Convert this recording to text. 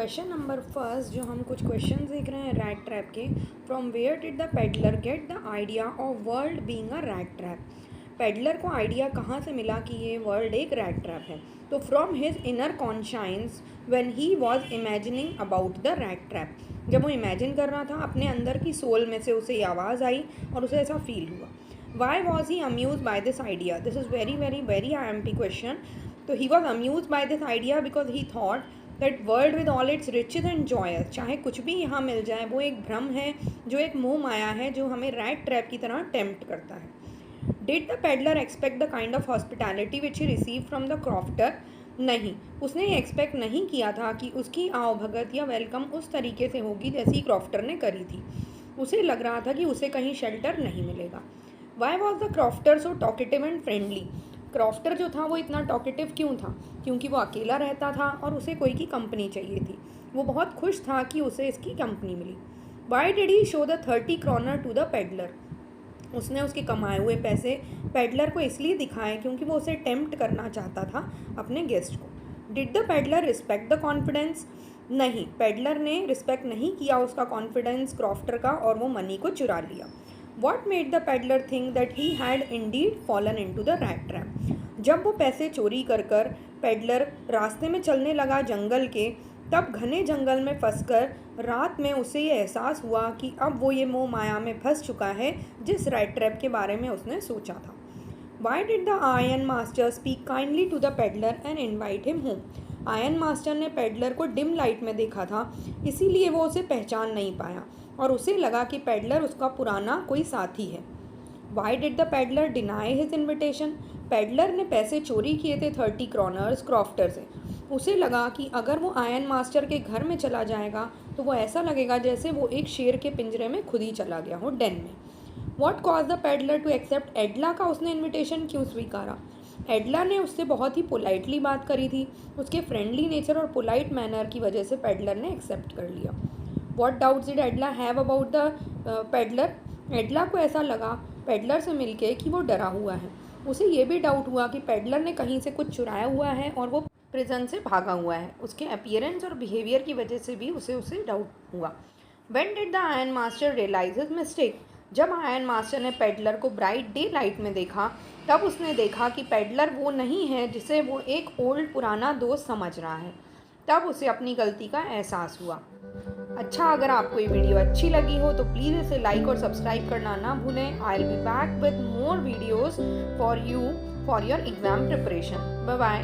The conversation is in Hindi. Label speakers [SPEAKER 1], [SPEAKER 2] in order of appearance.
[SPEAKER 1] क्वेश्चन नंबर फर्स्ट जो हम कुछ क्वेश्चन देख रहे हैं रैट ट्रैप के. From where did the peddler get the idea of world being a rat trap. Peddler को आइडिया कहाँ से मिला कि ये वर्ल्ड एक रैट ट्रैप है. तो from his inner conscious when he was imagining about the rat trap. जब वो इमेजिन कर रहा था अपने अंदर की सोल में से उसे ये आवाज़ आई और उसे ऐसा फील हुआ. Why was he amused by this idea? This is very IMP question. तो he was amused by this idea because he thought that world with all its riches and joyous, चाहे कुछ भी यहाँ मिल जाए, वो एक भ्रम है, जो एक मोह माया है, जो हमें रैट ट्रैप की तरह टेम्प्ट करता है. Did the peddler expect the kind of hospitality which he received from the crofter? नहीं, उसने ये एक्सपेक्ट नहीं किया था कि उसकी आवभगत या वेलकम उस तरीके से होगी जैसी क्रॉफ्टर ने करी थी. उसे लग रहा था कि उसे कहीं शेल्टर नहीं मिलेगा. Why was the crofter so talkative and friendly. Crofter जो था वो इतना टॉकेटिव क्यों था? क्योंकि वो अकेला रहता था और उसे कोई की कंपनी चाहिए थी. वो बहुत खुश था कि उसे इसकी कंपनी मिली. Why did he show the 30 kroner to the peddler. उसने उसके कमाए हुए पैसे पेडलर को इसलिए दिखाए क्योंकि वो उसे टेम्प्ट करना चाहता था अपने गेस्ट को. Did the peddler respect the confidence. नहीं, पेडलर ने रिस्पेक्ट नहीं किया उसका कॉन्फिडेंस क्रॉफ्टर का और वो मनी को चुरा लिया. What made the peddler think that he had indeed fallen into the rat trap? जब वो पैसे चोरी कर कर पेडलर रास्ते में चलने लगा जंगल के, तब घने जंगल में फंसकर रात में उसे ये एहसास हुआ कि अब वो ये मोह माया में फंस चुका है जिस रैट ट्रैप के बारे में उसने सोचा था. Why did the iron master speak kindly to the peddler and invite him home? Iron master ने पेडलर को डिम लाइट में देखा था, इसीलिए वो उसे पहचान नहीं पाया और उसे लगा कि पेडलर उसका पुराना कोई साथी है. Why did the peddler deny his invitation. Peddler ने पैसे चोरी किए थे 30 kroners क्रॉफ्टर से. उसे लगा कि अगर वो आयरन मास्टर के घर में चला जाएगा तो वो ऐसा लगेगा जैसे वो एक शेर के पिंजरे में खुद ही चला गया हो, डेन में. What cause the peddler to accept. Edla का उसने इन्विटेशन क्यों स्वीकारा. एडला ने उससे बहुत ही पोलाइटली बात करी थी. उसके फ्रेंडली नेचर और पोलाइट मैनर की वजह से पेडलर ने एक्सेप्ट कर लिया. What doubts did Edla have about the peddler. Edla को ऐसा लगा पेडलर से मिलके कि वो डरा हुआ है. उसे ये भी डाउट हुआ कि पेडलर ने कहीं से कुछ चुराया हुआ है और वो प्रिजन से भागा हुआ है. उसके अपीयरेंस और बिहेवियर की वजह से भी उसे डाउट हुआ. When did the iron master realise his mistake. जब आयरन मास्टर ने पेडलर को ब्राइट डे लाइट में देखा तब उसने देखा कि पेडलर वो नहीं है जिसे वो एक ओल्ड पुराना दोस्त समझ रहा है. तब उसे अपनी गलती का एहसास हुआ. अच्छा, अगर आपको ये वीडियो अच्छी लगी हो तो प्लीज़ इसे लाइक और सब्सक्राइब करना ना भूलें. I will be back with more videos for you for your exam preparation. Bye bye.